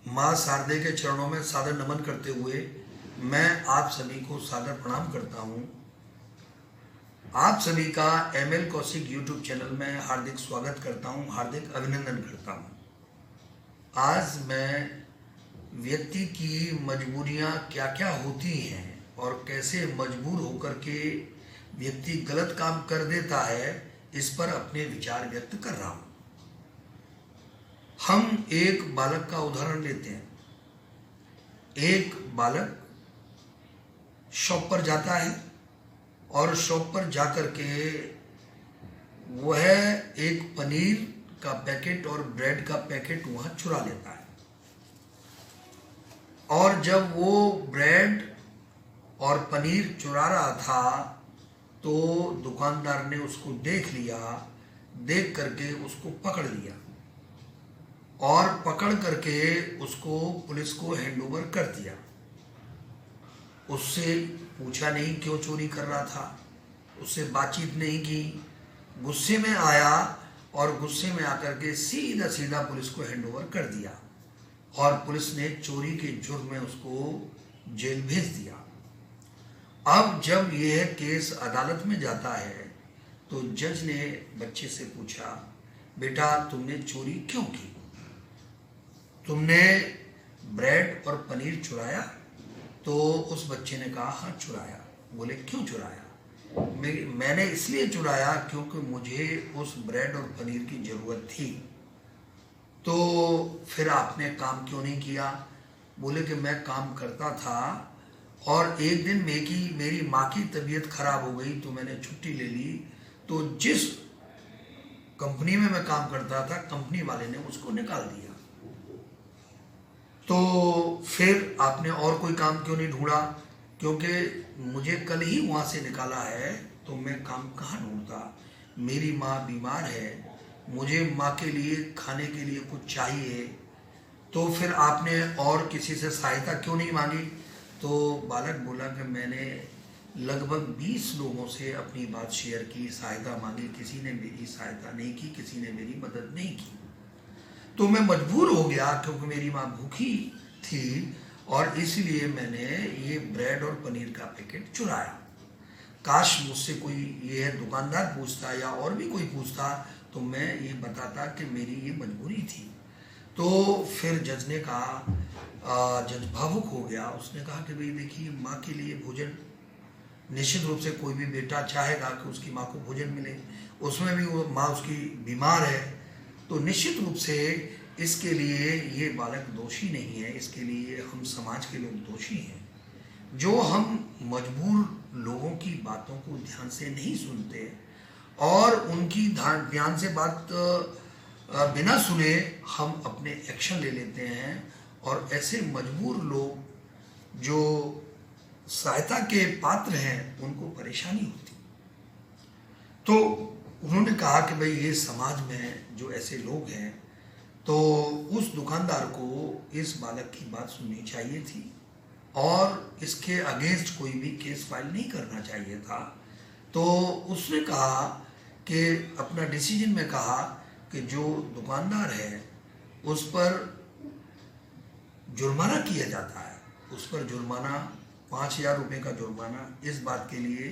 माँ शारदे के चरणों में सादर नमन करते हुए मैं आप सभी को सादर प्रणाम करता हूँ। आप सभी का ML कौशिक यूट्यूब चैनल में हार्दिक स्वागत करता हूँ, हार्दिक अभिनंदन करता हूँ। आज मैं व्यक्ति की मजबूरियाँ क्या क्या होती हैं और कैसे मजबूर होकर के व्यक्ति गलत काम कर देता है, इस पर अपने विचार व्यक्त कर रहा हूँ। हम एक बालक का उदाहरण लेते हैं। एक बालक शॉप पर जाता है और शॉप पर जाकर के वह एक पनीर का पैकेट और ब्रेड का पैकेट वहां चुरा लेता है। और जब वो ब्रेड और पनीर चुरा रहा था तो दुकानदार ने उसको देख लिया, देख करके उसको पकड़ लिया और पकड़ करके उसको पुलिस को हैंडओवर कर दिया। उससे पूछा नहीं क्यों चोरी कर रहा था, उससे बातचीत नहीं की, गुस्से में आया और गुस्से में आकर के सीधा सीधा पुलिस को हैंडओवर कर दिया और पुलिस ने चोरी के जुर्म में उसको जेल भेज दिया। अब जब यह केस अदालत में जाता है तो जज ने बच्चे से पूछा, बेटा तुमने चोरी क्यों की? तुमने ब्रेड और पनीर चुराया? तो उस बच्चे ने कहा हाँ चुराया। बोले क्यों चुराया? मैंने इसलिए चुराया क्योंकि मुझे उस ब्रेड और पनीर की जरूरत थी। तो फिर आपने काम क्यों नहीं किया? बोले कि मैं काम करता था और एक दिन मेरी माँ की तबीयत खराब हो गई तो मैंने छुट्टी ले ली। तो जिस कंपनी में मैं काम करता था कंपनी वाले ने उसको निकाल दिया। तो फिर आपने और कोई काम क्यों नहीं ढूंढा? क्योंकि मुझे कल ही वहाँ से निकाला है तो मैं काम कहाँ ढूंढता? मेरी माँ बीमार है, मुझे माँ के लिए खाने के लिए कुछ चाहिए। तो फिर आपने और किसी से सहायता क्यों नहीं मांगी? तो बालक बोला कि मैंने लगभग 20 लोगों से अपनी बात शेयर की, सहायता मांगी, किसी ने मेरी सहायता नहीं की, किसी ने मेरी मदद नहीं की। तो मैं मजबूर हो गया क्योंकि मेरी माँ भूखी थी और इसलिए मैंने ये ब्रेड और पनीर का पैकेट चुराया। काश मुझसे कोई ये दुकानदार पूछता या और भी कोई पूछता तो मैं ये बताता कि मेरी ये मजबूरी थी। तो फिर जज ने कहा, जज भावुक हो गया। उसने कहा कि भाई देखिए, माँ के लिए भोजन, निश्चित रूप से कोई भी बेटा चाहेगा कि उसकी माँ को भोजन मिले, उसमें भी वो माँ उसकी बीमार है, तो निश्चित रूप से इसके लिए ये बालक दोषी नहीं है, इसके लिए हम समाज के लोग दोषी हैं जो हम मजबूर लोगों की बातों को ध्यान से नहीं सुनते और उनकी ध्यान से बात बिना सुने हम अपने एक्शन ले लेते हैं और ऐसे मजबूर लोग जो सहायता के पात्र हैं उनको परेशानी होती। तो उन्होंने कहा कि भाई ये समाज में जो ऐसे लोग हैं तो उस दुकानदार को इस बालक की बात सुननी चाहिए थी और इसके अगेंस्ट कोई भी केस फाइल नहीं करना चाहिए था। तो उसने कहा कि अपना डिसीजन में कहा कि जो दुकानदार है उस पर जुर्माना किया जाता है, उस पर जुर्माना 5,000 रुपये का जुर्माना, इस बात के लिए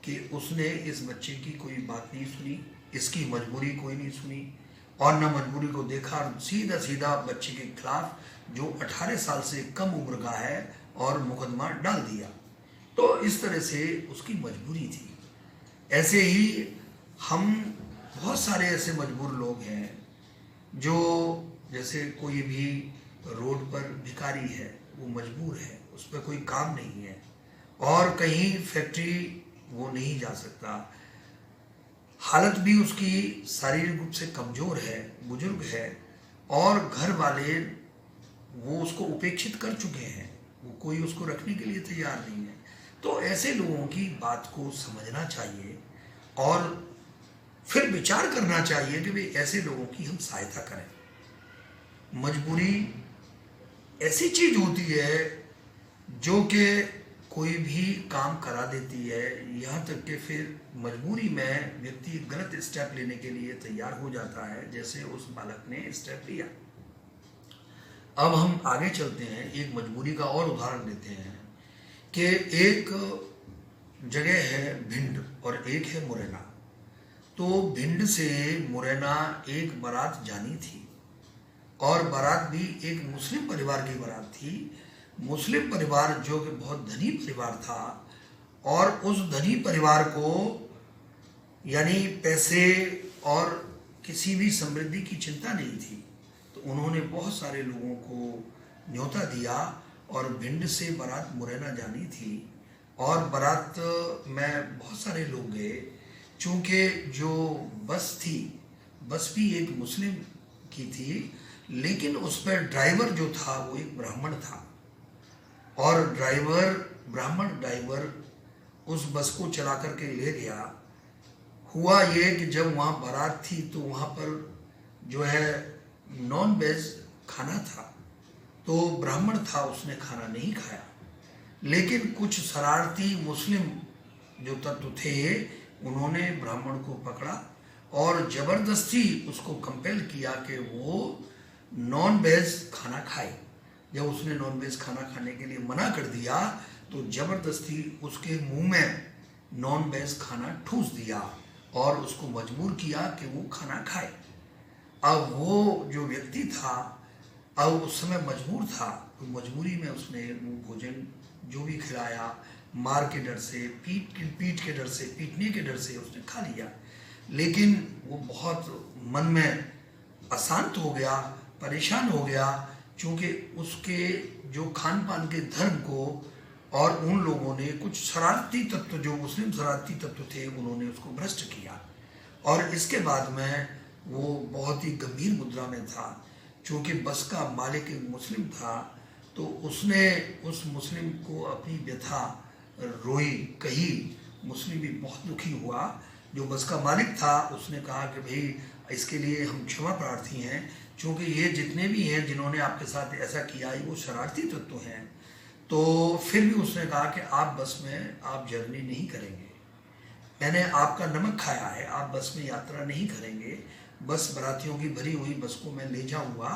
कि उसने इस बच्चे की कोई बात नहीं सुनी, इसकी मजबूरी कोई नहीं सुनी और न मजबूरी को देखा, सीधा सीधा बच्चे के खिलाफ जो 18 साल से कम उम्र का है और मुकदमा डाल दिया। तो इस तरह से उसकी मजबूरी थी। ऐसे ही हम बहुत सारे ऐसे मजबूर लोग हैं जो, जैसे कोई भी रोड पर भिखारी है, वो मजबूर है, उस पर कोई काम नहीं है और कहीं फैक्ट्री वो नहीं जा सकता, हालत भी उसकी शारीरिक रूप से कमजोर है, बुजुर्ग है और घर वाले वो उसको उपेक्षित कर चुके हैं, वो कोई उसको रखने के लिए तैयार नहीं है। तो ऐसे लोगों की बात को समझना चाहिए और फिर विचार करना चाहिए कि भाई ऐसे लोगों की हम सहायता करें। मजबूरी ऐसी चीज होती है जो कि कोई भी काम करा देती है, यहाँ तक कि फिर मजबूरी में व्यक्ति गलत स्टेप लेने के लिए तैयार हो जाता है, जैसे उस बालक ने स्टेप लिया। अब हम आगे चलते हैं, एक मजबूरी का और उदाहरण लेते हैं कि एक जगह है भिंड और एक है मुरैना। तो भिंड से मुरैना एक बारात जानी थी और बारात भी एक मुस्लिम परिवार की बारात थी। मुस्लिम परिवार जो कि बहुत धनी परिवार था और उस धनी परिवार को यानी पैसे और किसी भी समृद्धि की चिंता नहीं थी। तो उन्होंने बहुत सारे लोगों को न्योता दिया और भिंड से बारात मुरैना जानी थी और बारात में बहुत सारे लोग गए। चूँकि जो बस थी, बस भी एक मुस्लिम की थी, लेकिन उस पर ड्राइवर जो था वो एक ब्राह्मण था और ब्राह्मण ड्राइवर उस बस को चला करके ले गया। हुआ ये कि जब वहाँ बारात थी तो वहाँ पर जो है नॉन वेज खाना था, तो ब्राह्मण था, उसने खाना नहीं खाया। लेकिन कुछ शरारती मुस्लिम जो तत्व थे उन्होंने ब्राह्मण को पकड़ा और ज़बरदस्ती उसको कंपेल किया कि वो नॉन वेज खाना खाए। जब उसने नॉन वेज खाना खाने के लिए मना कर दिया तो ज़बरदस्ती उसके मुंह में नॉन वेज खाना ठूस दिया और उसको मजबूर किया कि वो खाना खाए। अब वो जो व्यक्ति था अब उस समय मजबूर था, तो मजबूरी में उसने वो भोजन जो भी खिलाया, मार के डर से, पीटने के डर से उसने खा लिया। लेकिन वो बहुत मन में अशांत हो गया, परेशान हो गया, क्योंकि उसके जो खान पान के धर्म को और उन लोगों ने कुछ शरारती तत्व, जो मुस्लिम शरारती तत्व थे, उन्होंने उसको भ्रष्ट किया। और इसके बाद में वो बहुत ही गंभीर मुद्रा में था। चूँकि बस का मालिक एक मुस्लिम था, तो उसने उस मुस्लिम को अपनी व्यथा रोई, कही। मुस्लिम भी बहुत दुखी हुआ। जो बस का मालिक था उसने कहा कि भाई इसके लिए हम क्षमा प्रार्थी हैं, क्योंकि ये जितने भी हैं जिन्होंने आपके साथ ऐसा किया है वो शरारती तत्व हैं। तो फिर भी उसने कहा कि आप बस में आप जर्नी नहीं करेंगे, मैंने आपका नमक खाया है, आप बस में यात्रा नहीं करेंगे, बस बारातियों की भरी हुई बस को मैं ले जाऊंगा।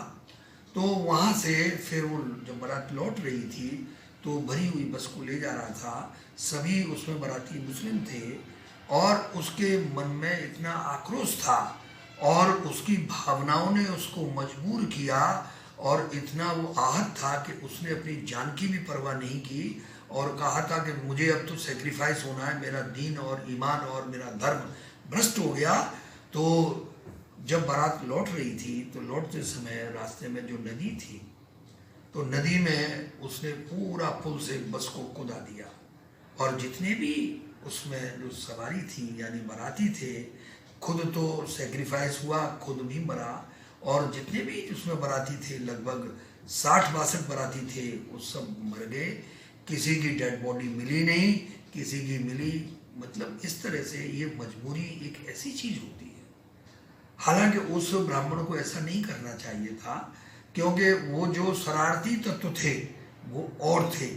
तो वहाँ से फिर वो जब बारात लौट रही थी तो भरी हुई बस को ले जा रहा था, सभी उसमें बाराती मुस्लिम थे और उसके मन में इतना आक्रोश था और उसकी भावनाओं ने उसको मजबूर किया और इतना वो आहत था कि उसने अपनी जान की भी परवाह नहीं की और कहा था कि मुझे अब तो सेक्रीफाइस होना है, मेरा दीन और ईमान और मेरा धर्म भ्रष्ट हो गया। तो जब बारात लौट रही थी तो लौटते समय रास्ते में जो नदी थी, तो नदी में उसने पूरा पुल से बस को कूदा दिया और जितने भी उसमें जो सवारी थी यानी बाराती थे, खुद तो सेक्रीफाइस हुआ, खुद भी मरा और जितने भी उसमें बाराती थे लगभग 60-62 बाराती थे, वो सब मर गए। किसी की डेड बॉडी मिली नहीं, किसी की मिली। मतलब इस तरह से ये मजबूरी एक ऐसी चीज़ होती है। हालांकि उस ब्राह्मण को ऐसा नहीं करना चाहिए था, क्योंकि वो जो शरारती तत्व थे वो और थे।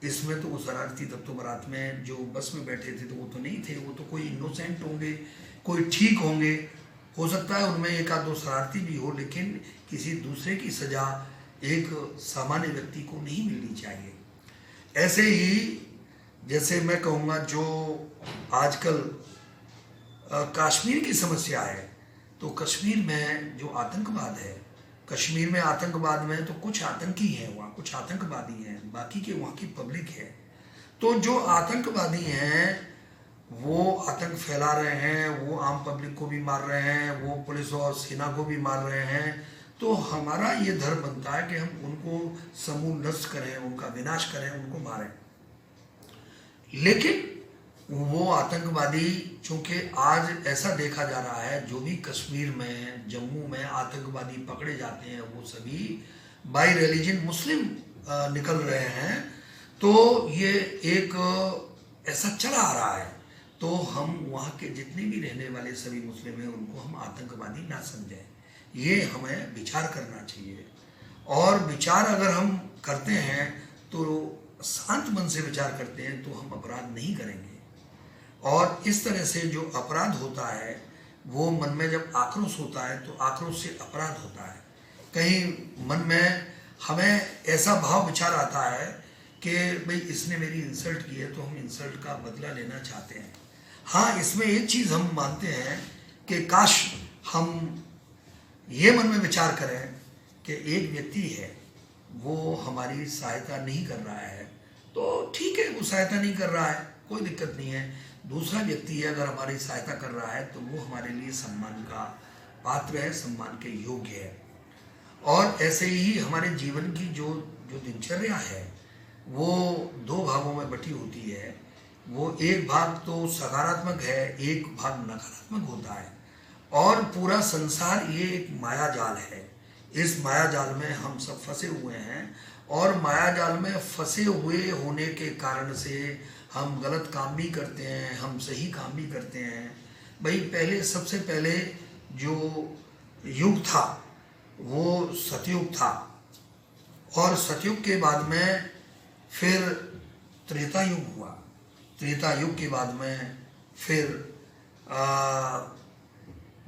इसमें तो वो शरारती तत्व बारात में जो बस में बैठे थे तो वो तो नहीं थे, वो तो कोई इनोसेंट होंगे, कोई ठीक होंगे। हो सकता है उनमें एक आध दो शरारती भी हो, लेकिन किसी दूसरे की सजा एक सामान्य व्यक्ति को नहीं मिलनी चाहिए। ऐसे ही जैसे मैं कहूँगा जो आजकल कश्मीर की समस्या है, तो कश्मीर में जो आतंकवाद है, कश्मीर में आतंकवाद में तो कुछ आतंकी हैं, वहाँ कुछ आतंकवादी हैं, बाकी के वहाँ की पब्लिक है। तो जो आतंकवादी हैं वो आतंक फैला रहे हैं, वो आम पब्लिक को भी मार रहे हैं, वो पुलिस और सेना को भी मार रहे हैं। तो हमारा ये धर्म बनता है कि हम उनको समूल नष्ट करें, उनका विनाश करें, उनको मारें। लेकिन वो आतंकवादी, चूँकि आज ऐसा देखा जा रहा है जो भी कश्मीर में, जम्मू में आतंकवादी पकड़े जाते हैं वो सभी बाई रिलीजन मुस्लिम निकल रहे हैं। तो ये एक ऐसा चला आ रहा है। तो हम वहाँ के जितने भी रहने वाले सभी मुस्लिम हैं उनको हम आतंकवादी ना समझें, ये हमें विचार करना चाहिए। और विचार अगर हम करते हैं तो शांत मन से विचार करते हैं तो हम अपराध नहीं करेंगे। और इस तरह से जो अपराध होता है वो मन में जब आक्रोश होता है तो आक्रोश से अपराध होता है। कहीं मन में हमें ऐसा भाव विचार आता है कि भाई इसने मेरी इंसल्ट की है तो हम इंसल्ट का बदला लेना चाहते हैं। हाँ, इसमें एक चीज़ हम मानते हैं कि काश हम ये मन में विचार करें कि एक व्यक्ति है वो हमारी सहायता नहीं कर रहा है तो ठीक है, वो सहायता नहीं कर रहा है, कोई दिक्कत नहीं है। दूसरा व्यक्ति है अगर हमारी सहायता कर रहा है तो वो हमारे लिए सम्मान का पात्र है, सम्मान के योग्य है। और ऐसे ही हमारे जीवन की जो जो दिनचर्या है वो दो भागों में बटी होती है। वो एक भाग तो सकारात्मक है, एक भाग नकारात्मक होता है। और पूरा संसार ये एक माया जाल है। इस माया जाल में हम सब फंसे हुए हैं और माया जाल में फंसे हुए होने के कारण से हम गलत काम भी करते हैं, हम सही काम भी करते हैं। भाई पहले, सबसे पहले जो युग था वो सतयुग था और सतयुग के बाद में फिर त्रेता युग हुआ। त्रेता युग के बाद में फिर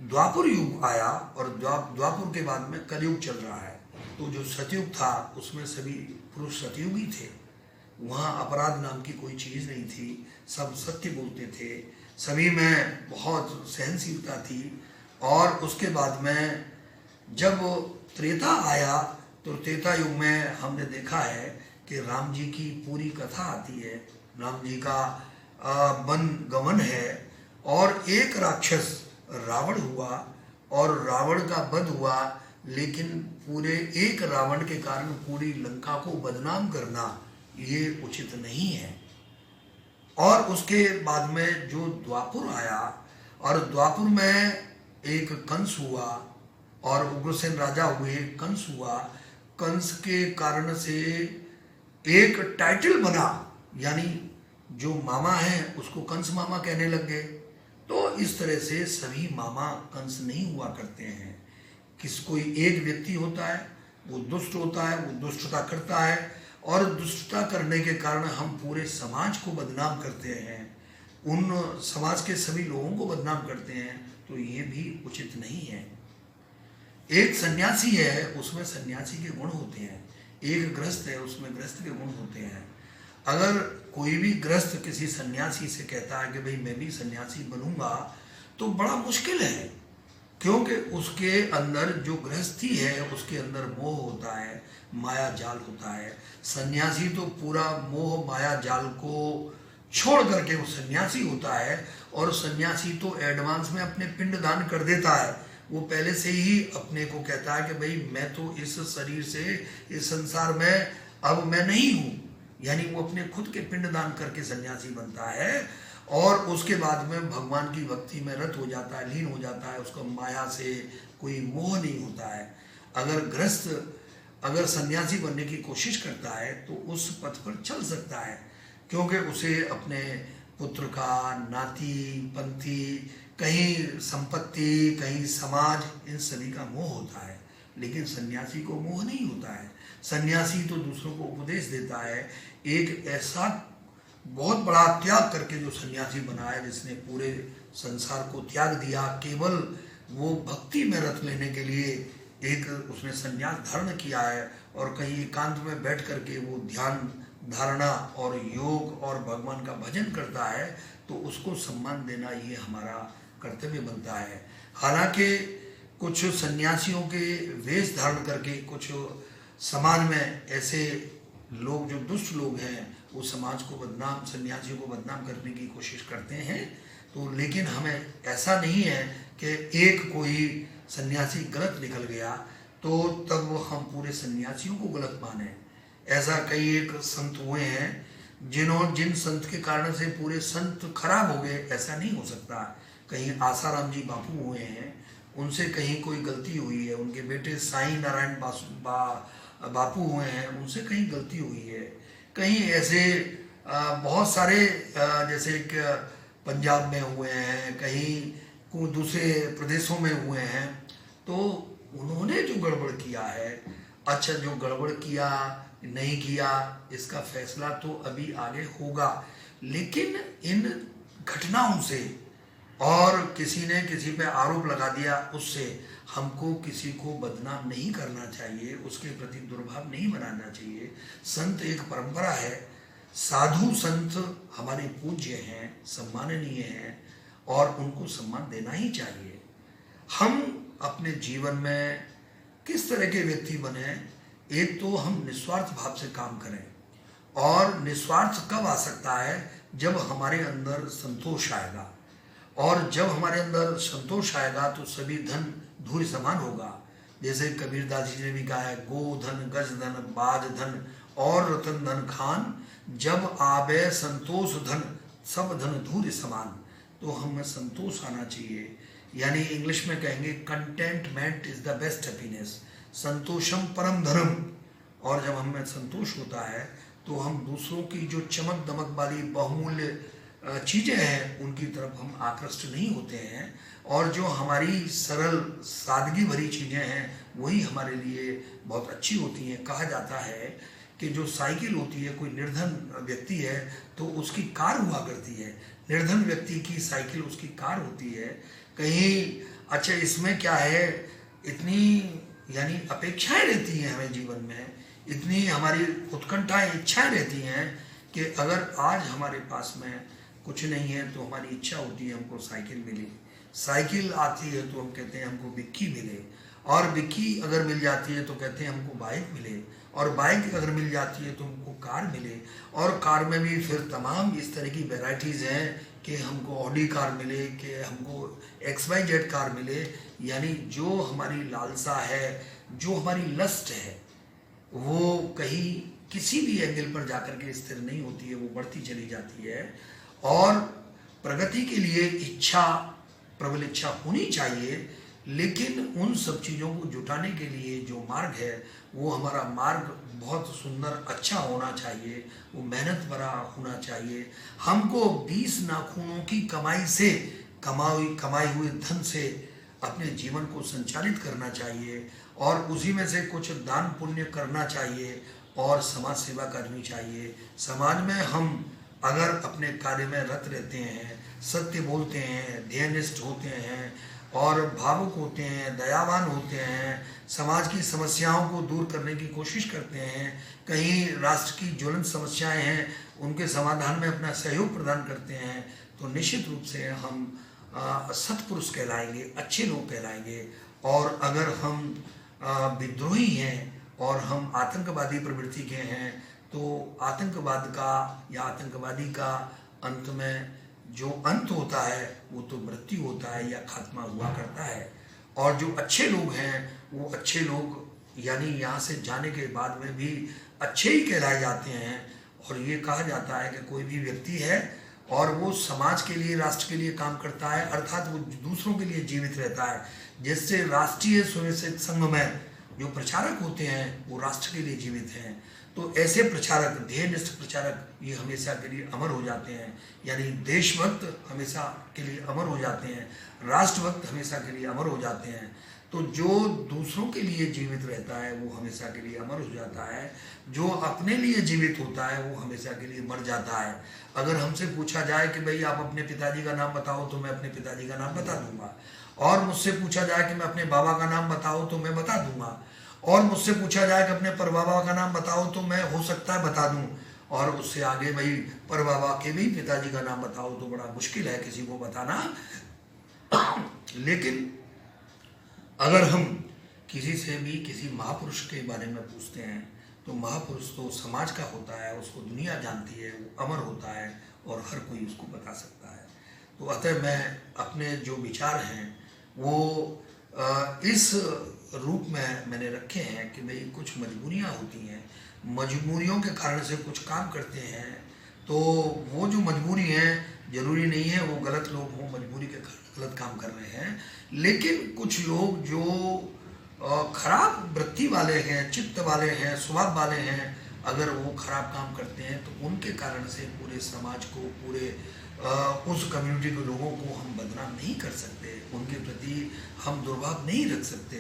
द्वापर युग आया और द्वापर के बाद में कलयुग चल रहा है। तो जो सतयुग था उसमें सभी पुरुष सतयुगी थे, वहाँ अपराध नाम की कोई चीज़ नहीं थी, सब सत्य बोलते थे, सभी में बहुत सहनशीलता थी। और उसके बाद में जब त्रेता आया तो त्रेता युग में हमने देखा है कि राम जी की पूरी कथा आती है, राम जी का वन गमन है और एक राक्षस रावण हुआ और रावण का वध हुआ। लेकिन पूरे एक रावण के कारण पूरी लंका को बदनाम करना ये उचित नहीं है। और उसके बाद में जो द्वापर आया और द्वापर में एक कंस हुआ और उग्रसेन राजा हुए, कंस हुआ। कंस के कारण से एक टाइटल बना, यानी जो मामा है उसको कंस मामा कहने लग गए। तो इस तरह से सभी मामा कंस नहीं हुआ करते हैं। कोई एक व्यक्ति होता है वो दुष्ट होता है, वो दुष्टता करता है और दुष्टता करने के कारण हम पूरे समाज को बदनाम करते हैं, उन समाज के सभी लोगों को बदनाम करते हैं। तो ये भी उचित नहीं है। एक सन्यासी है उसमें सन्यासी के गुण होते हैं, एक गृहस्थ है उसमें गृहस्थ के गुण होते हैं। अगर कोई भी गृहस्थ किसी सन्यासी से कहता है कि भाई मैं भी सन्यासी बनूंगा तो बड़ा मुश्किल है, क्योंकि उसके अंदर जो गृहस्थी है उसके अंदर मोह होता है, माया जाल होता है। सन्यासी तो पूरा मोह माया जाल को छोड़ करके वो सन्यासी होता है और सन्यासी तो एडवांस में अपने पिंड दान कर देता है। वो पहले से ही अपने को कहता है कि भाई मैं तो इस शरीर से इस संसार में अब मैं नहीं हूँ, यानी वो अपने खुद के पिंड दान करके सन्यासी बनता है और उसके बाद में भगवान की भक्ति में रत हो जाता है, लीन हो जाता है। उसको माया से कोई मोह नहीं होता है। अगर गृहस्थ अगर सन्यासी बनने की कोशिश करता है तो उस पथ पर चल सकता है, क्योंकि उसे अपने पुत्र का, नाती पंथी, कहीं संपत्ति, कहीं समाज, इन सभी का मोह होता है। लेकिन सन्यासी को मोह नहीं होता है। सन्यासी तो दूसरों को उपदेश देता है। एक ऐसा बहुत बड़ा त्याग करके जो सन्यासी बना है, जिसने पूरे संसार को त्याग दिया, केवल वो भक्ति में रत लेने के लिए एक उसने सन्यास धारण किया है और कहीं एकांत में बैठ करके वो ध्यान धारणा और योग और भगवान का भजन करता है, तो उसको सम्मान देना ये हमारा कर्तव्य बनता है। हालांकि कुछ सन्यासियों के वेश धारण करके कुछ समाज में ऐसे लोग जो दुष्ट लोग हैं वो समाज को बदनाम, सन्यासियों को बदनाम करने की कोशिश करते हैं। तो लेकिन हमें ऐसा नहीं है कि एक कोई सन्यासी गलत निकल गया तो तब हम पूरे सन्यासियों को गलत माने। ऐसा कई एक संत हुए हैं जिन संत के कारण से पूरे संत खराब हो गए, ऐसा नहीं हो सकता। कहीं आसाराम जी बापू हुए हैं, उनसे कहीं कोई गलती हुई है, उनके बेटे साईं नारायण बापू हुए हैं, उनसे कहीं गलती हुई है। कहीं ऐसे बहुत सारे जैसे कि पंजाब में हुए हैं, कहीं दूसरे प्रदेशों में हुए हैं, तो उन्होंने जो गड़बड़ किया है, अच्छा जो गड़बड़ किया नहीं किया इसका फैसला तो अभी आगे होगा। लेकिन इन घटनाओं से और किसी ने किसी पे आरोप लगा दिया, उससे हमको किसी को बदनाम नहीं करना चाहिए, उसके प्रति दुर्भाव नहीं बनाना चाहिए। संत एक परंपरा है, साधु संत हमारे पूज्य हैं, सम्माननीय हैं और उनको सम्मान देना ही चाहिए। हम अपने जीवन में किस तरह के व्यक्ति बने? एक तो हम निस्वार्थ भाव से काम करें, और निस्वार्थ कब आ सकता है? जब हमारे अंदर संतोष आएगा, और जब हमारे अंदर संतोष आएगा तो सभी धन धूल समान होगा। जैसे कबीरदास जी ने भी कहा है, गो धन गज धन बाज धन और रतन धन खान, जब आवे संतोष धन सब धन धूल समान। तो हमें संतोष आना चाहिए, यानी इंग्लिश में कहेंगे contentment is the best happiness, संतोषम परम धर्म। और जब हमें संतोष होता है तो हम दूसरों की जो चमक दमक वाली बहुमूल्य चीज़ें हैं उनकी तरफ हम आकृष्ट नहीं होते हैं, और जो हमारी सरल सादगी भरी चीज़ें हैं वही हमारे लिए बहुत अच्छी होती हैं। कहा जाता है कि जो साइकिल होती है, कोई निर्धन व्यक्ति है तो उसकी कार हुआ करती है, निर्धन व्यक्ति की साइकिल उसकी कार होती है। कहीं अच्छा इसमें क्या है, इतनी यानी अपेक्षाएं रहती हैं हमें जीवन में, इतनी हमारी उत्कंठाएं इच्छाएं रहती हैं कि अगर आज हमारे पास में कुछ नहीं है तो हमारी इच्छा होती है हमको साइकिल मिले, साइकिल आती है तो हम कहते हैं हमको बिक्की मिले, और बिक्की अगर मिल जाती है तो कहते हैं हमको बाइक मिले, और बाइक अगर मिल जाती है तो हमको कार मिले, और कार में भी फिर तमाम इस तरह की वैरायटीज़ हैं कि हमको ऑडी कार मिले, कि हमको XYZ कार मिले। यानी जो हमारी लालसा है, जो हमारी लस्ट है, वो कहीं किसी भी एंगल पर जाकर के स्थिर नहीं होती है, वो बढ़ती चली जाती है। और प्रगति के लिए इच्छा, प्रबल इच्छा होनी चाहिए, लेकिन उन सब चीज़ों को जुटाने के लिए जो मार्ग है वो हमारा मार्ग बहुत सुंदर अच्छा होना चाहिए, वो मेहनत भरा होना चाहिए। हमको 20 नाखूनों की कमाई से कमाई हुए धन से अपने जीवन को संचालित करना चाहिए, और उसी में से कुछ दान पुण्य करना चाहिए और समाज सेवा करनी चाहिए। समाज में हम अगर अपने कार्य में रत रहते हैं, सत्य बोलते हैं, ध्येयनिष्ठ होते हैं और भावुक होते हैं, दयावान होते हैं, समाज की समस्याओं को दूर करने की कोशिश करते हैं, कहीं राष्ट्र की ज्वलंत समस्याएं हैं उनके समाधान में अपना सहयोग प्रदान करते हैं, तो निश्चित रूप से हम सत्पुरुष कहलाएंगे, अच्छे लोग कहलाएंगे। और अगर हम विद्रोही हैं और हम आतंकवादी प्रवृत्ति के हैं तो आतंकवाद का या आतंकवादी का अंत में जो अंत होता है वो तो मृत्यु होता है या खात्मा हुआ करता है। और जो अच्छे लोग हैं वो अच्छे लोग यानी यहाँ से जाने के बाद में भी अच्छे ही कहलाए जाते हैं। और ये कहा जाता है कि कोई भी व्यक्ति है और वो समाज के लिए, राष्ट्र के लिए काम करता है, अर्थात वो दूसरों के लिए जीवित रहता है। जैसे राष्ट्रीय स्वयंसेवक संघ में जो प्रचारक होते हैं वो राष्ट्र के लिए जीवित हैं, तो ऐसे प्रचारक, ध्येयनिष्ठ प्रचारक, ये हमेशा के लिए अमर हो जाते हैं। यानी देशभक्त हमेशा के लिए अमर हो जाते हैं, राष्ट्रभक्त हमेशा के लिए अमर हो जाते हैं। तो जो दूसरों के लिए जीवित रहता है वो हमेशा के लिए अमर हो जाता है, जो अपने लिए जीवित होता है वो हमेशा के लिए मर जाता है। अगर हमसे पूछा जाए कि भाई आप अपने पिताजी का नाम बताओ तो मैं अपने पिताजी का नाम बता दूंगा, और मुझसे पूछा जाए कि मैं अपने बाबा का नाम बताओ तो मैं बता दूंगा, और मुझसे पूछा जाए कि अपने परबाबा का नाम बताओ तो मैं हो सकता है बता दूं, और उससे आगे भाई परबाबा के भी पिताजी का नाम बताओ तो बड़ा मुश्किल है किसी को बताना। लेकिन अगर हम किसी से भी किसी महापुरुष के बारे में पूछते हैं तो महापुरुष तो समाज का होता है, उसको दुनिया जानती है, वो अमर होता है और हर कोई उसको बता सकता है। तो अतः मैं अपने जो विचार हैं वो इस रूप में मैंने रखे हैं कि भाई कुछ मजबूरियां होती हैं, मजबूरियों के कारण से कुछ काम करते हैं, तो वो जो मजबूरी हैं जरूरी नहीं है वो गलत लोग हों मजबूरी के कारण गलत काम कर रहे हैं, लेकिन कुछ लोग जो खराब वृत्ति वाले हैं, चित्त वाले हैं, स्वभाव वाले हैं, अगर वो खराब काम करते हैं तो उनके कारण से पूरे समाज को, पूरे उस कम्युनिटी के लोगों को हम बदनाम नहीं कर सकते, उनके प्रति हम दुर्भाव नहीं रख सकते।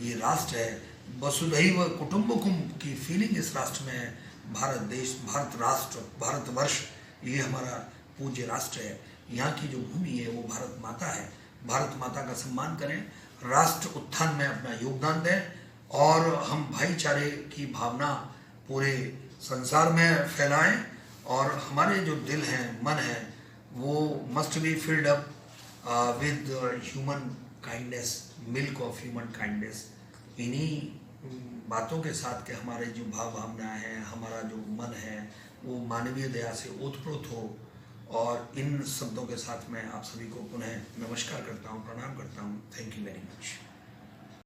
ये राष्ट्र है, वसुधैव कुटुंबकम की फीलिंग इस राष्ट्र में है। भारत देश, भारत राष्ट्र, भारतवर्ष, ये हमारा पूज्य राष्ट्र है, यहाँ की जो भूमि है वो भारत माता है। भारत माता का सम्मान करें, राष्ट्र उत्थान में अपना योगदान दें और हम भाईचारे की भावना पूरे संसार में फैलाएं और हमारे जो दिल हैं, मन है, वो must be filled up with human kindness, milk of human kindness. इन्हीं बातों के साथ के हमारे जो भाव भावना है, हमारा जो मन है, वो मानवीय दया से ओतप्रोत हो। और इन शब्दों के साथ मैं आप सभी को पुनः नमस्कार करता हूँ, प्रणाम करता हूँ। Thank you very much.